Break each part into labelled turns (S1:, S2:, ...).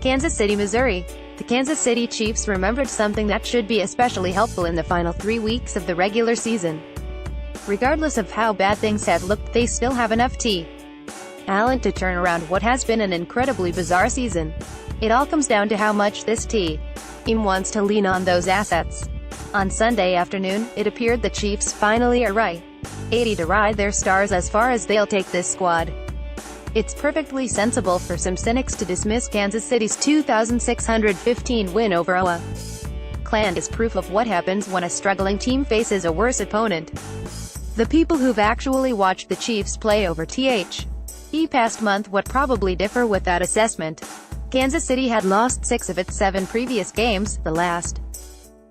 S1: Kansas City, Missouri. The Kansas City Chiefs remembered something that should be especially helpful in the final 3 weeks of the regular season. Regardless of how bad things had looked, they still have enough talent to turn around what has been an incredibly bizarre season. It all comes down to how much this team wants to lean on those assets. On Sunday afternoon, it appeared the Chiefs finally are ready to ride their stars as far as they'll take this squad. It's perfectly sensible for some cynics to dismiss Kansas City's 2,615 win over Oakland as proof of what happens when a struggling team faces a worse opponent. The people who've actually watched the Chiefs play over the past month would probably differ with that assessment. Kansas City had lost 6 of its 7 previous games, the last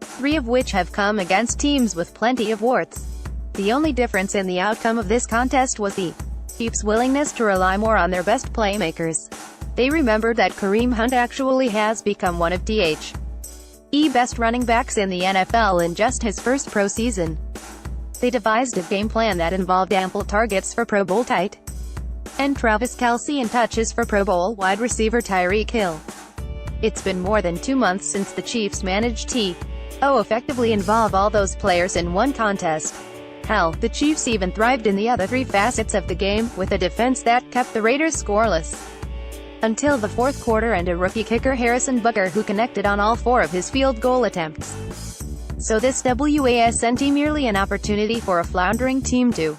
S1: 3 of which have come against teams with plenty of warts. The only difference in the outcome of this contest was the Chiefs' willingness to rely more on their best playmakers. They remembered that Kareem actually has become one of the best running backs in the NFL in just his first pro season. They devised a game plan that involved ample targets for Pro Bowl tight end Travis Kelce and touches for Pro Bowl wide receiver Tyreek Hill. It's been more than 2 months since the Chiefs managed to effectively involve all those players in one contest. Hell, the Chiefs even thrived in the other 3 facets of the game, with a defense that kept the Raiders scoreless until the fourth quarter and a rookie kicker Harrison Butker who connected on all 4 of his field goal attempts. So this wasn't merely an opportunity for a floundering team to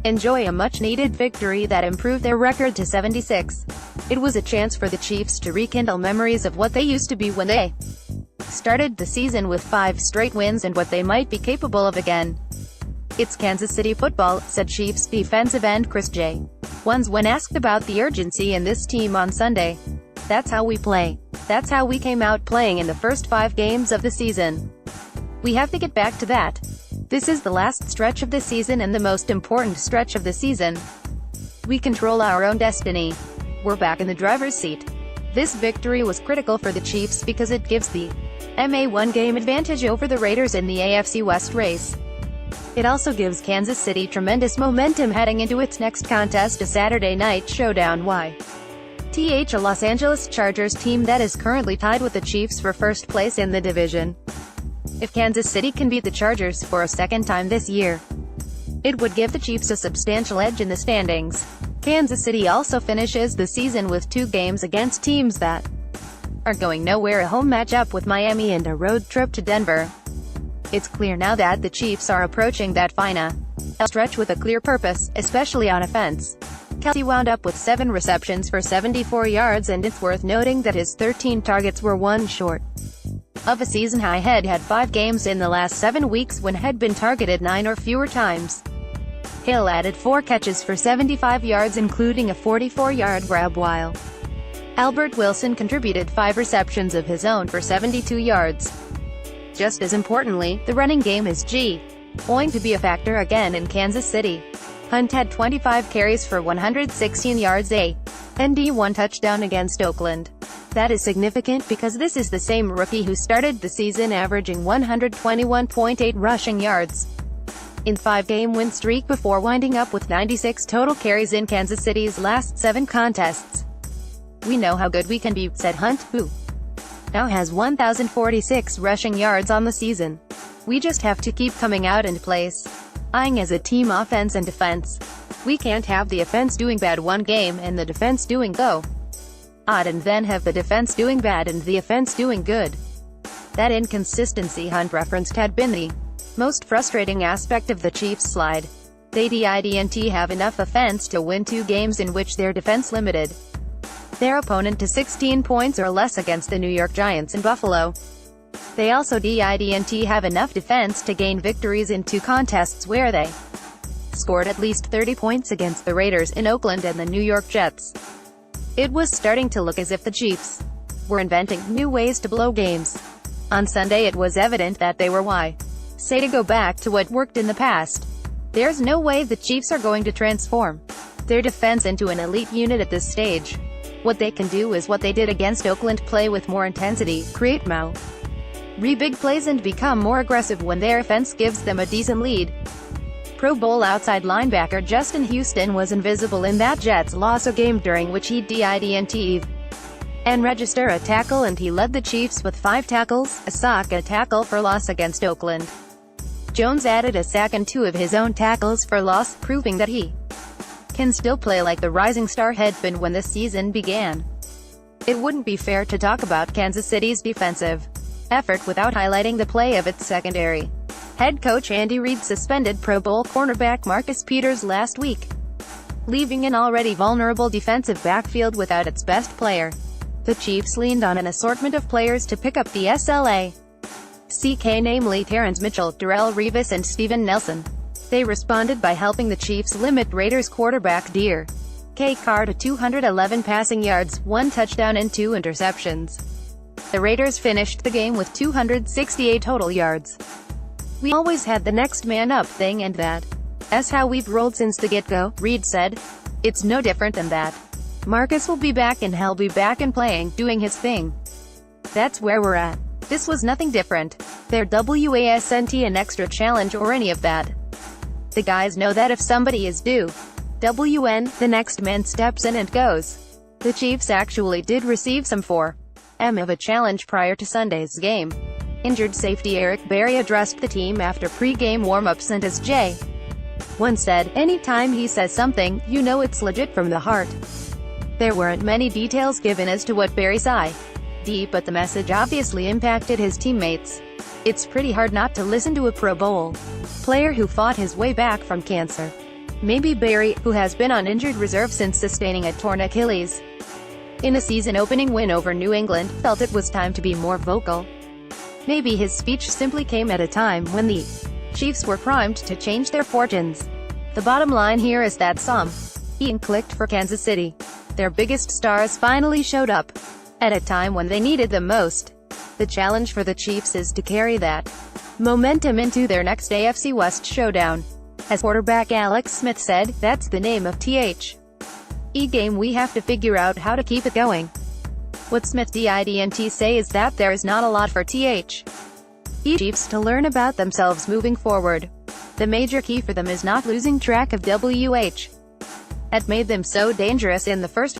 S1: enjoy a much-needed victory that improved their record to 76. It was a chance for the Chiefs to rekindle memories of what they used to be when they started the season with 5 straight wins and what they might be capable of again. "It's Kansas City football," said Chiefs defensive end Chris J. Once when asked about the urgency in this team on Sunday. "That's how we play. That's how we came out playing in the first 5 games of the season. We have to get back to that. This is the last stretch of the season and the most important stretch of the season. We control our own destiny. We're back in the driver's seat." This victory was critical for the Chiefs because it gives the a 1-game advantage over the Raiders in the AFC West race. It also gives Kansas City tremendous momentum heading into its next contest, a Saturday night showdown. A Los Angeles Chargers team that is currently tied with the Chiefs for first place in the division. If Kansas City can beat the Chargers for a second time this year, it would give the Chiefs a substantial edge in the standings. Kansas City also finishes the season with 2 games against teams that are going nowhere, a home matchup with Miami and a road trip to Denver. It's clear now that the Chiefs are approaching that final stretch with a clear purpose, especially on offense. Kelce wound up with 7 receptions for 74 yards, and it's worth noting that his 13 targets were 1 short of a season high. Head had 5 games in the last 7 weeks when had been targeted 9 or fewer times. Hill added 4 catches for 75 yards, including a 44-yard grab, while Albert Wilson contributed 5 receptions of his own for 72 yards. Just as importantly, the running game is going to be a factor again in Kansas City. Hunt had 25 carries for 116 yards, and 1 touchdown against Oakland. That is significant because this is the same rookie who started the season averaging 121.8 rushing yards in 5-game win streak before winding up with 96 total carries in Kansas City's last 7 contests. "We know how good we can be," said Hunt, who now has 1,046 rushing yards on the season. "We just have to keep coming out and playing as a team, offense and defense. We can't have the offense doing bad one game and the defense doing odd and then have the defense doing bad and the offense doing good." That inconsistency, Hunt referenced, had been the most frustrating aspect of the Chiefs' slide. They didn't have enough offense to win 2 games in which their defense limited their opponent to 16 points or less against the New York Giants and Buffalo. They also didn't have enough defense to gain victories in 2 contests where they scored at least 30 points against the Raiders in Oakland and the New York Jets. It was starting to look as if the Chiefs were inventing new ways to blow games. On Sunday it was evident that they were to go back to what worked in the past. There's no way the Chiefs are going to transform their defense into an elite unit at this stage. What they can do is what they did against Oakland: play with more intensity, create big plays and become more aggressive when their offense gives them a decent lead. Pro Bowl outside linebacker Justin Houston was invisible in that Jets loss, a game during which he didn't and register a tackle, and he led the Chiefs with 5 tackles, a sack, a tackle for loss against Oakland. Jones added a sack and 2 of his own tackles for loss, proving that he can still play like the rising star had been when the season began. It wouldn't be fair to talk about Kansas City's defensive effort without highlighting the play of its secondary. Head coach Andy Reid suspended Pro Bowl cornerback Marcus Peters last week, leaving an already vulnerable defensive backfield without its best player. The Chiefs leaned on an assortment of players to pick up the SLA CK, namely Terrence Mitchell, Darrelle Revis and Steven Nelson. They responded by helping the Chiefs limit Raiders quarterback Derek Carr to 211 passing yards, 1 touchdown and 2 interceptions. The Raiders finished the game with 268 total yards. "We always had the next man up thing, and that's how we've rolled since the get-go," Reid said. "It's no different than that. Marcus will be back and he'll be back and playing, doing his thing. That's where we're at. This was nothing different. There wasn't an extra challenge or any of that. The guys know that if somebody is due the next man steps in and goes." The Chiefs actually did receive some form of a challenge prior to Sunday's game. Injured safety Eric Berry addressed the team after pre-game warm-ups, and as J1 said, "Anytime he says something, you know it's legit from the heart." There weren't many details given as to what Berry said, but the message obviously impacted his teammates. It's pretty hard not to listen to a Pro Bowl player who fought his way back from cancer. Maybe Berry, who has been on injured reserve since sustaining a torn Achilles in a season-opening win over New England, felt it was time to be more vocal. Maybe his speech simply came at a time when the Chiefs were primed to change their fortunes. The bottom line here is that something clicked for Kansas City. Their biggest stars finally showed up at a time when they needed them most. The challenge for the Chiefs is to carry that momentum into their next AFC West showdown. As quarterback Alex Smith said, "That's the name of the game. We have to figure out how to keep it going." What Smith didn't say is that there is not a lot for the Chiefs to learn about themselves moving forward. The major key for them is not losing track of what made them so dangerous in the first